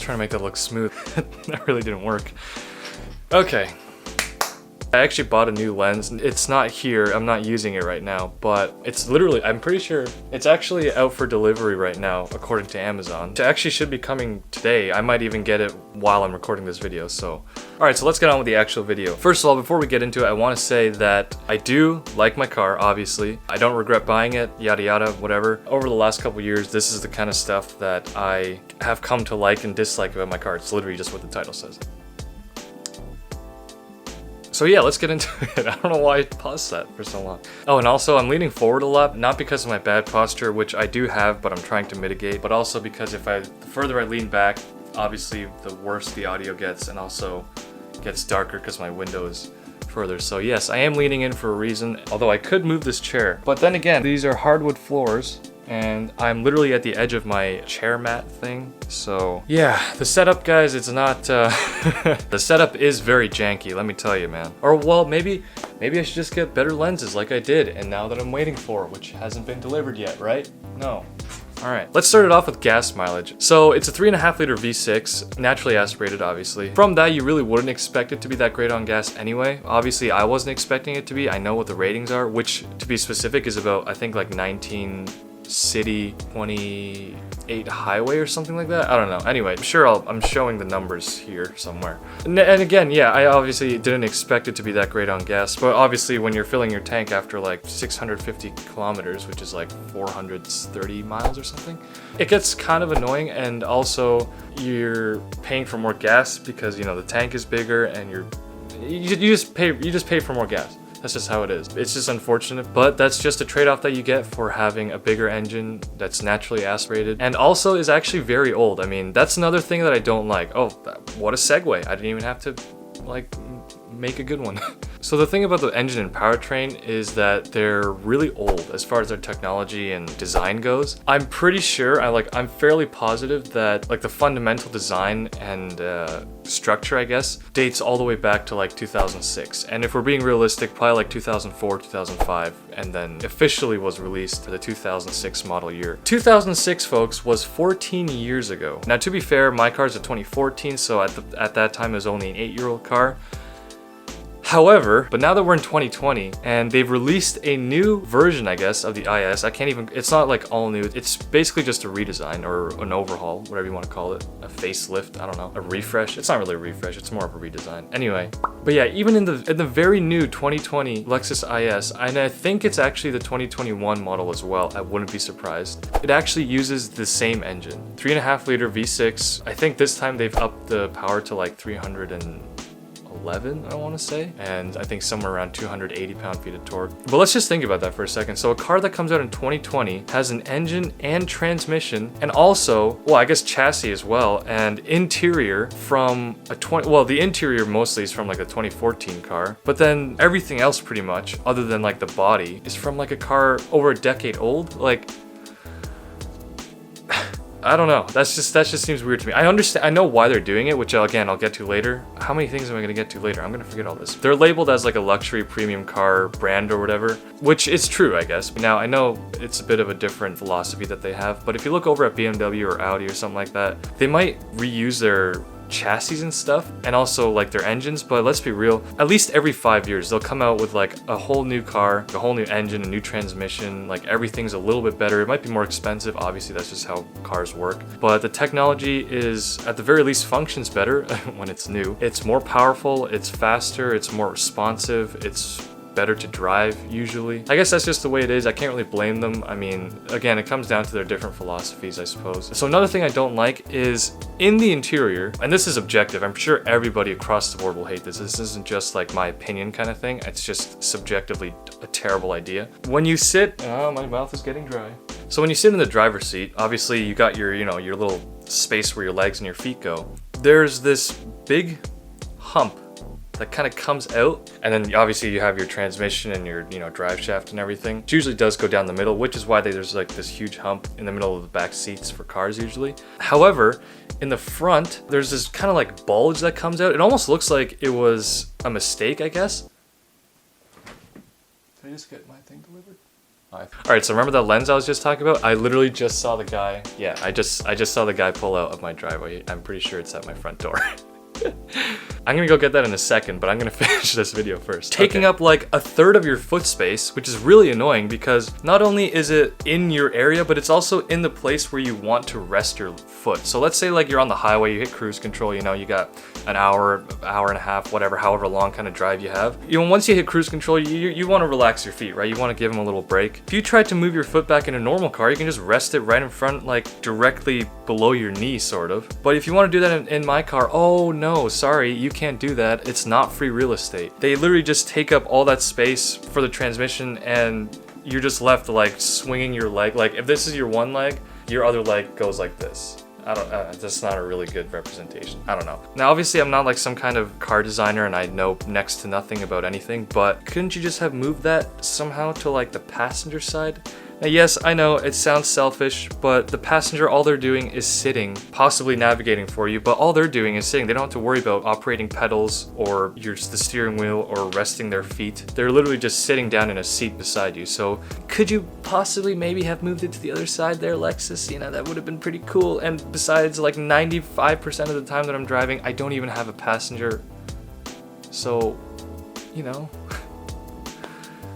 trying to make that look smooth. That really didn't work. Okay. I actually bought a new lens. It's not here, I'm not using it right now, but it's literally, I'm pretty sure it's actually out for delivery right now, according to Amazon. It actually should be coming today. I might even get it while I'm recording this video, so. Alright, so let's get on with the actual video. First of all, before we get into it, I want to say that I do like my car, obviously. I don't regret buying it, yada yada, whatever. Over the last couple years, this is the kind of stuff that I have come to like and dislike about my car. It's literally just what the title says. So yeah, let's get into it. I don't know why I paused that for so long. Oh, and also I'm leaning forward a lot, not because of my bad posture, which I do have, but I'm trying to mitigate, but also because the further I lean back, obviously the worse the audio gets, and also gets darker because my window is further. So yes, I am leaning in for a reason, although I could move this chair. But then again, these are hardwood floors, and I'm literally at the edge of my chair mat thing. So yeah, the setup, guys, it's not, the setup is very janky, let me tell you, man. Or well, maybe I should just get better lenses like I did, and now that I'm waiting for, which hasn't been delivered yet, right? No. Alright, let's start it off with gas mileage. So it's a 3.5 liter V6, naturally aspirated, obviously. From that, you really wouldn't expect it to be that great on gas anyway. Obviously, I wasn't expecting it to be. I know what the ratings are, which, to be specific, is about, I think, like 19 city, 28 highway or something like that. I don't know. Anyway, I'm showing the numbers here somewhere. And again, yeah, I obviously didn't expect it to be that great on gas, but obviously when you're filling your tank after like 650 kilometers, which is like 430 miles or something, it gets kind of annoying, and also you're paying for more gas because, you know, the tank is bigger, and you just pay for more gas. That's just how it is. It's just unfortunate, but that's just a trade-off that you get for having a bigger engine that's naturally aspirated, and also is actually very old. I mean, that's another thing that I don't like. Oh, what a segue. I didn't even have to, like, make a good one. So the thing about the engine and powertrain is that they're really old as far as their technology and design goes. I'm pretty sure, I'm fairly positive that like the fundamental design and structure, I guess, dates all the way back to like 2006. And if we're being realistic, probably like 2004, 2005, and then officially was released for the 2006 model year. 2006, folks, was 14 years ago. Now, to be fair, my car's a 2014, so at that time it was only an 8-year-old car. However, but now that we're in 2020 and they've released a new version, I guess, of the IS, it's not like all new. It's basically just a redesign or an overhaul, whatever you want to call it. A facelift, I don't know, a refresh. It's not really a refresh, it's more of a redesign. Anyway, but yeah, even in the very new 2020 Lexus IS, and I think it's actually the 2021 model as well, I wouldn't be surprised. It actually uses the same engine. 3.5 liter V6. I think this time they've upped the power to like 311, I want to say, and I think somewhere around 280 pound-feet of torque. But let's just think about that for a second. So a car that comes out in 2020 has an engine and transmission, and also, well, I guess chassis as well, and interior from the interior mostly is from like a 2014 car, but then everything else pretty much, other than like the body, is from like a car over a decade old. Like, I don't know. That just seems weird to me. I understand. I know why they're doing it, which again I'll get to later. How many things am I gonna get to later? I'm gonna forget all this. They're labeled as like a luxury premium car brand or whatever, which is true, I guess. Now I know it's a bit of a different philosophy that they have, but if you look over at BMW or Audi or something like that, they might reuse their chassis and stuff, and also like their engines, but let's be real, at least every 5 years they'll come out with like a whole new car, a whole new engine, a new transmission, like everything's a little bit better. It might be more expensive, obviously that's just how cars work, but the technology is at the very least functions better when it's new. It's more powerful, it's faster, it's more responsive, it's better to drive usually. I guess that's just the way it is. I can't really blame them. I mean, again, it comes down to their different philosophies, I suppose. So another thing I don't like is in the interior, and this is objective, I'm sure everybody across the board will hate this. This isn't just like my opinion kind of thing. It's just subjectively a terrible idea. When you sit, oh, my mouth is getting dry. So when you sit in the driver's seat, obviously you got your, your little space where your legs and your feet go. There's this big hump that kind of comes out, and then obviously you have your transmission and your drive shaft and everything. It usually does go down the middle, which is why there's like this huge hump in the middle of the back seats for cars usually. However, in the front there's this kind of like bulge that comes out. It almost looks like it was a mistake, I guess. Did I just get my thing delivered? All right, so remember that lens I was just talking about? I literally just saw the guy. Yeah, I just saw the guy pull out of my driveway. I'm pretty sure it's at my front door. I'm gonna go get that in a second, but I'm gonna finish this video first. Taking up like a third of your foot space, which is really annoying because not only is it in your area, but it's also in the place where you want to rest your foot. So let's say like you're on the highway, you hit cruise control, you know, you got an hour and a half, whatever, however long kind of drive you have. You know, once you hit cruise control, you want to relax your feet, right? You want to give them a little break. If you try to move your foot back in a normal car, you can just rest it right in front, like directly below your knee, sort of. But if you want to do that in my car, oh no, sorry, you can't do that. It's not free real estate. They literally just take up all that space for the transmission and you're just left like swinging your leg. Like if this is your one leg, your other leg goes like this. That's not a really good representation. I don't know. Now, obviously, I'm not like some kind of car designer and I know next to nothing about anything, but couldn't you just have moved that somehow to like the passenger side? Now, yes, I know it sounds selfish, but the passenger, all they're doing is sitting, possibly navigating for you, but all they're doing is sitting. They don't have to worry about operating pedals or the steering wheel or resting their feet. They're literally just sitting down in a seat beside you. So could you possibly maybe have moved it to the other side there, Lexus? You know, that would have been pretty cool. And besides, like 95% of the time that I'm driving, I don't even have a passenger. So, you know.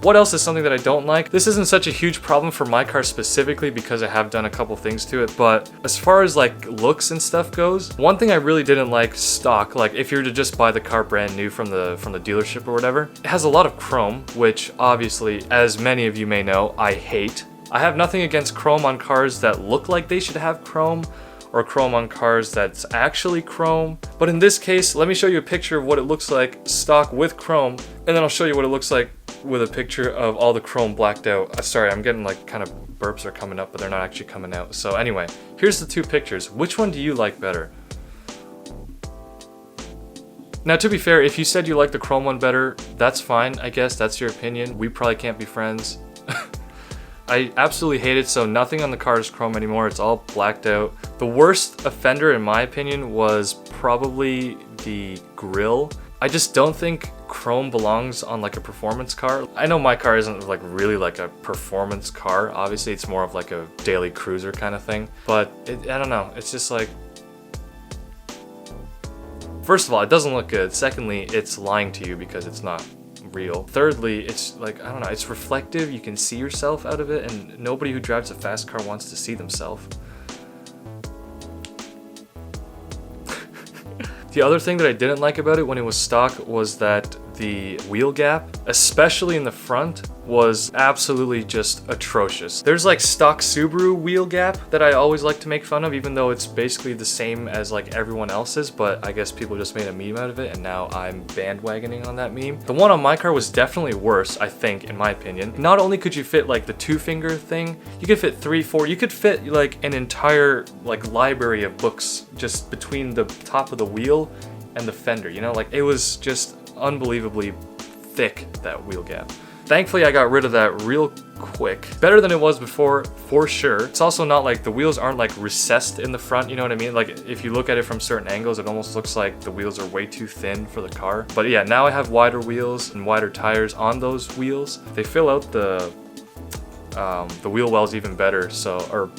What else is something that I don't like? This isn't such a huge problem for my car specifically because I have done a couple things to it, but as far as like looks and stuff goes, one thing I really didn't like stock, like if you were to just buy the car brand new from the dealership or whatever, it has a lot of chrome, which obviously, as many of you may know, I hate. I have nothing against chrome on cars that look like they should have chrome, or chrome on cars that's actually chrome. But in this case, let me show you a picture of what it looks like stock with chrome, and then I'll show you what it looks like with a picture of all the chrome blacked out. Sorry, I'm getting like kind of burps are coming up, but they're not actually coming out. So anyway, here's the two pictures. Which one do you like better? Now, to be fair, if you said you like the chrome one better, that's fine, I guess. That's your opinion. We probably can't be friends. I absolutely hate it, so nothing on the car is chrome anymore. It's all blacked out. The worst offender, in my opinion, was probably the grille. I just don't think chrome belongs on like a performance car. I know my car isn't like really like a performance car. Obviously, it's more of like a daily cruiser kind of thing. But I don't know. It's just like... First of all, it doesn't look good. Secondly, it's lying to you because it's not real. Thirdly, it's like, I don't know, it's reflective. You can see yourself out of it, and nobody who drives a fast car wants to see themselves. The other thing that I didn't like about it when it was stock was that the wheel gap, especially in the front, was absolutely just atrocious. There's like stock Subaru wheel gap that I always like to make fun of, even though it's basically the same as like everyone else's, but I guess people just made a meme out of it and now I'm bandwagoning on that meme. The one on my car was definitely worse, I think, in my opinion. Not only could you fit like the 2-finger thing, you could fit 3, 4, you could fit like an entire like library of books just between the top of the wheel and the fender, you know? Like it was just unbelievably thick, that wheel gap. Thankfully, I got rid of that real quick. Better than it was before, for sure. It's also not like the wheels aren't like recessed in the front, you know what I mean? Like if you look at it from certain angles, it almost looks like the wheels are way too thin for the car. But yeah, now I have wider wheels and wider tires on those wheels. They fill out the wheel wells even better, or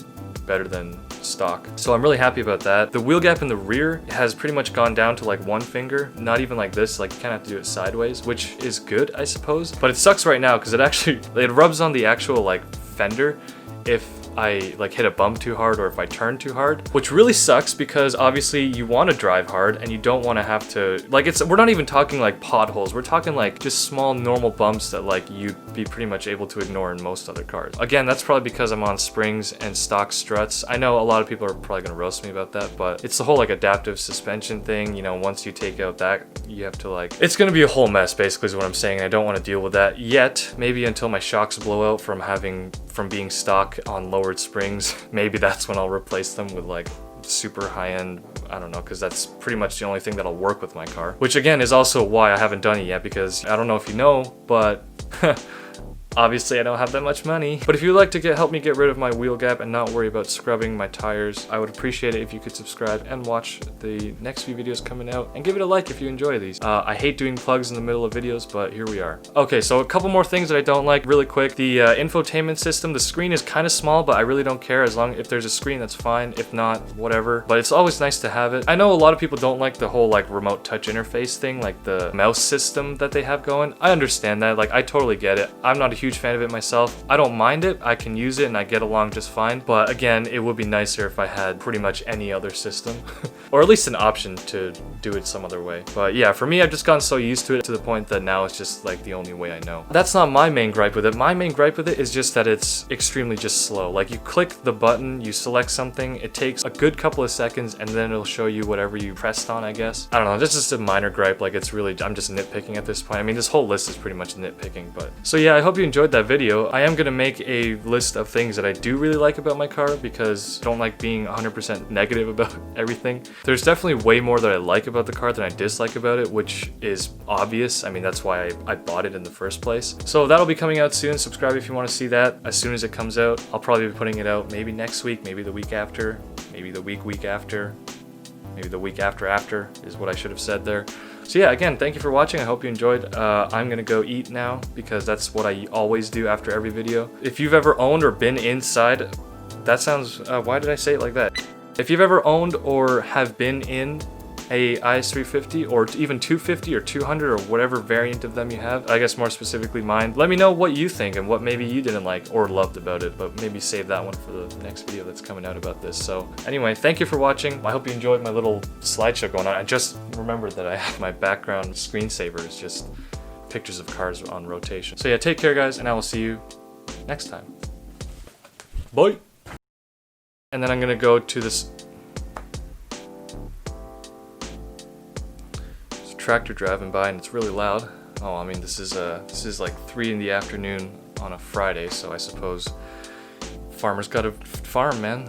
better than stock. So I'm really happy about that. The wheel gap in the rear has pretty much gone down to like 1 finger, not even like this, like you kind of have to do it sideways, which is good, I suppose. But it sucks right now because it rubs on the actual like fender if I like hit a bump too hard or if I turn too hard, which really sucks because obviously you want to drive hard and you don't want to have to, like, we're not even talking like potholes, we're talking like just small normal bumps that like you'd be pretty much able to ignore in most other cars. Again, that's probably because I'm on springs and stock struts. I know a lot of people are probably gonna roast me about that, but it's the whole like adaptive suspension thing, you know, once you take out that, you have to like, it's gonna be a whole mess basically is what I'm saying, and I don't want to deal with that yet. Maybe until my shocks blow out from being stock on lowered springs. Maybe that's when I'll replace them with like super high-end, I don't know, because that's pretty much the only thing that'll work with my car, which again is also why I haven't done it yet, because I don't know if you know, but Obviously I don't have that much money, but if you'd like to help me get rid of my wheel gap and not worry about scrubbing my tires, I would appreciate it if you could subscribe and watch the next few videos coming out, and give it a like if you enjoy these. I hate doing plugs in the middle of videos, but here we are. Okay, so a couple more things that I don't like really quick. The infotainment system, the screen is kind of small, but I really don't care. As long if there's a screen, that's fine. If not, whatever. But it's always nice to have it. I know a lot of people don't like the whole like remote touch interface thing, like the mouse system that they have going. I understand that, like I totally get it. I'm not a huge fan of it myself. I don't mind it. I can use it and I get along just fine. But again, it would be nicer if I had pretty much any other system or at least an option to do it some other way. But yeah, for me, I've just gotten so used to it to the point that now it's just like the only way I know. That's not my main gripe with it. My main gripe with it is just that it's extremely just slow. Like you click the button, you select something, it takes a good couple of seconds and then it'll show you whatever you pressed on, I guess. I don't know, that's just a minor gripe. Like it's really, I'm just nitpicking at this point. I mean, this whole list is pretty much nitpicking, but. So yeah, I hope you enjoyed that video. I am gonna make a list of things that I do really like about my car because I don't like being 100% negative about everything. There's definitely way more that I like about the car than I dislike about it, which is obvious. I mean, that's why I bought it in the first place. So that'll be coming out soon. Subscribe if you want to see that as soon as it comes out. I'll probably be putting it out maybe next week, maybe the week after, maybe the week after, maybe the week after is what I should have said there. So yeah, again, thank you for watching. I hope you enjoyed. I'm gonna go eat now because that's what I always do after every video. If you've ever owned or been inside, that sounds, why did I say it like that? If you've ever owned or have been in a IS350 or even 250 or 200 or whatever variant of them you have, I guess more specifically mine, let me know what you think and what maybe you didn't like or loved about it, but maybe save that one for the next video that's coming out about this. So anyway, thank you for watching. I hope you enjoyed my little slideshow going on. I just remembered that I have my background screensaver is just pictures of cars on rotation. So yeah, take care guys, and I will see you next time. Bye! And then I'm gonna go to this tractor driving by and it's really loud. Oh, I mean, this is like 3 in the afternoon on a Friday, so I suppose farmers gotta farm, man.